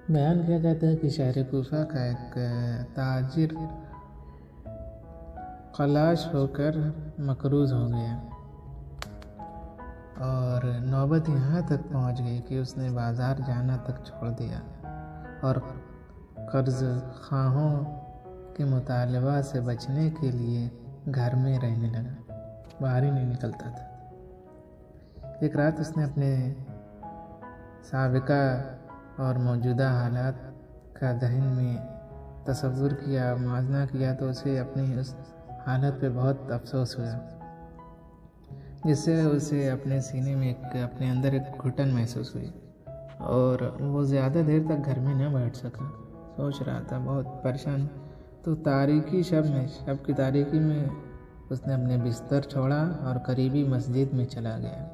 بیان کیا جاتا ہے کہ شہر کوفہ کا ایک تاجر خلاش ہو کر مقروض ہو گیا اور نوبت یہاں تک پہنچ گئی کہ اس نے بازار جانا تک چھوڑ دیا اور قرض خواہوں کے مطالبہ سے بچنے کے لیے گھر میں رہنے لگا، باہر ہی نہیں نکلتا تھا۔ ایک رات اس نے اپنے سابقہ اور موجودہ حالات کا ذہن میں تصور کیا، موازنہ کیا تو اسے اپنی اس حالت پہ بہت افسوس ہوا، جس سے اسے اپنے سینے میں اپنے اندر ایک گھٹن محسوس ہوئی اور وہ زیادہ دیر تک گھر میں نہ بیٹھ سکا۔ سوچ رہا تھا، بہت پریشان، تو تاریکی شب کی تاریکی میں اس نے اپنے بستر چھوڑا اور قریبی مسجد میں چلا گیا۔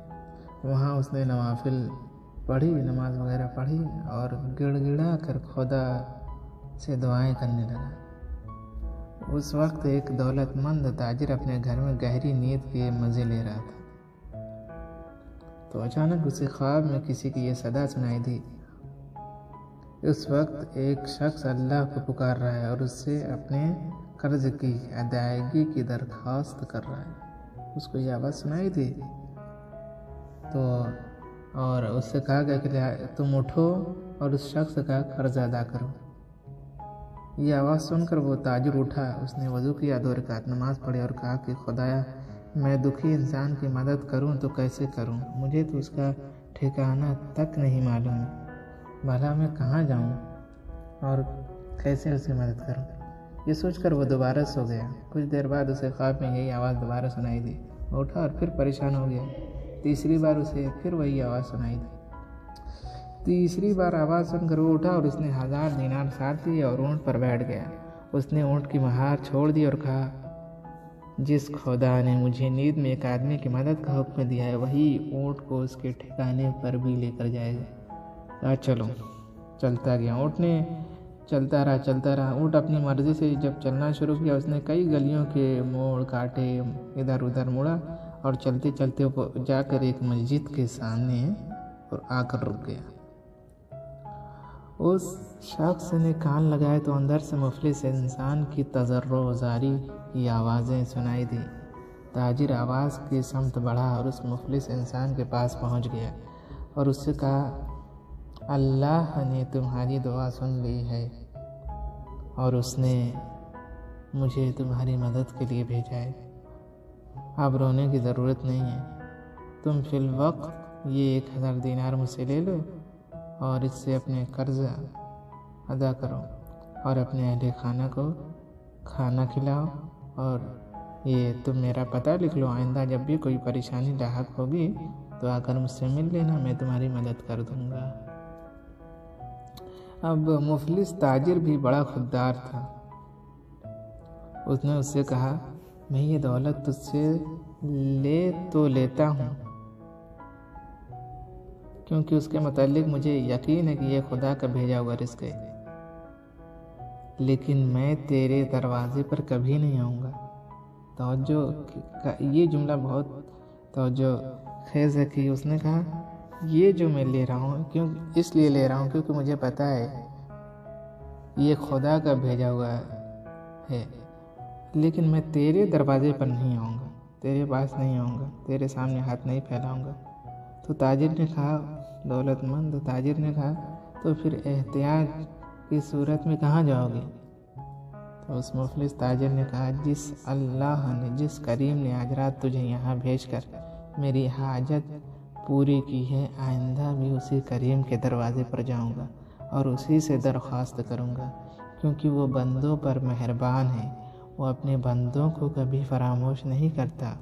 وہاں اس نے نوافل پڑھی، نماز وغیرہ پڑھی اور گڑ گڑا کر خدا سے دعائیں کرنے لگا۔ اس وقت ایک دولت مند تاجر اپنے گھر میں گہری نیند کے مزے لے رہا تھا، تو اچانک اسے خواب میں کسی کی یہ صدا سنائی دی۔ اس وقت ایک شخص اللہ کو پکار رہا ہے اور اس سے اپنے قرض کی ادائیگی کی درخواست کر رہا ہے۔ اس کو یہ آواز سنائی دی اور اس سے کہا گیا کہ تم اٹھو اور اس شخص کا قرض ادا کرو۔ یہ آواز سن کر وہ تاجر اٹھا، اس نے وضو کیا، 2 رکعت نماز پڑھی اور کہا کہ خدایا، میں دکھی انسان کی مدد کروں تو کیسے کروں؟ مجھے تو اس کا ٹھکانہ تک نہیں معلوم، بھلا میں کہاں جاؤں اور کیسے اسے مدد کروں؟ یہ سوچ کر وہ دوبارہ سو گیا۔ کچھ دیر بعد اسے خواب میں یہی آواز دوبارہ سنائی دی۔ وہ اٹھا اور پھر پریشان ہو گیا۔ تیسری بار اسے پھر وہی آواز سنائی دی۔ تیسری بار آواز سن کر وہ اٹھا اور اس نے 1000 دینار ساتھ لیے اور اونٹ پر بیٹھ گیا۔ اس نے اونٹ کی مہار چھوڑ دی اور کہا، جس خدا نے مجھے نیند میں ایک آدمی کی مدد کا حکم دیا ہے، وہی اونٹ کو اس کے ٹھکانے پر بھی لے کر جائے گا۔ کہا چلو۔ چلتا گیا، اونٹ نے چلتا رہا۔ اونٹ اپنی مرضی سے جب چلنا شروع کیا، اس نے کئی گلیوں کے موڑ کاٹے، ادھر ادھر مڑا اور چلتے چلتے جا کر ایک مسجد کے سامنے اور آ کر رک گیا۔ اس شخص نے کان لگائے تو اندر سے مفلس انسان کی تضرع و زاری کی آوازیں سنائی دی۔ تاجر آواز کی سمت بڑھا اور اس مفلس انسان کے پاس پہنچ گیا اور اس سے کہا، اللہ نے تمہاری دعا سن لی ہے اور اس نے مجھے تمہاری مدد کے لیے بھیجا ہے۔ اب رونے کی ضرورت نہیں ہے، تم فی الوقت یہ 1000 دینار مجھ سے لے لو اور اس سے اپنے قرض ادا کرو اور اپنے اہل خانہ کو کھانا کھلاؤ، اور یہ تم میرا پتہ لکھ لو، آئندہ جب بھی کوئی پریشانی لاحق ہوگی تو آ کر مجھ سے مل لینا، میں تمہاری مدد کر دوں گا۔ اب مفلس تاجر بھی بڑا خوددار تھا۔ اس نے اس سے کہا، میں یہ دولت تجھ سے لے تو لیتا ہوں کیونکہ اس کے متعلق مجھے یقین ہے کہ یہ خدا کا بھیجا ہوا رزق ہے، لیکن میں تیرے دروازے پر کبھی نہیں آؤں گا۔ یہ جملہ بہت توجہ خیز ہے کہ اس نے کہا، یہ جو میں لے رہا ہوں اس لیے لے رہا ہوں کیونکہ مجھے پتہ ہے یہ خدا کا بھیجا ہوا ہے، لیکن میں تیرے دروازے پر نہیں آؤں گا، تیرے پاس نہیں آؤں گا، تیرے سامنے ہاتھ نہیں پھیلاؤں گا۔ تو تاجر نے کہا، دولت مند تاجر نے کہا، تو پھر احتیاج کی صورت میں کہاں جاؤ گے؟ تو اس مفلس تاجر نے کہا، جس اللہ نے، جس کریم نے آج رات تجھے یہاں بھیج کر میری حاجت پوری کی ہے، آئندہ بھی اسی کریم کے دروازے پر جاؤں گا اور اسی سے درخواست کروں گا، کیونکہ وہ بندوں پر مہربان ہے، وہ اپنے بندوں کو کبھی فراموش نہیں کرتا۔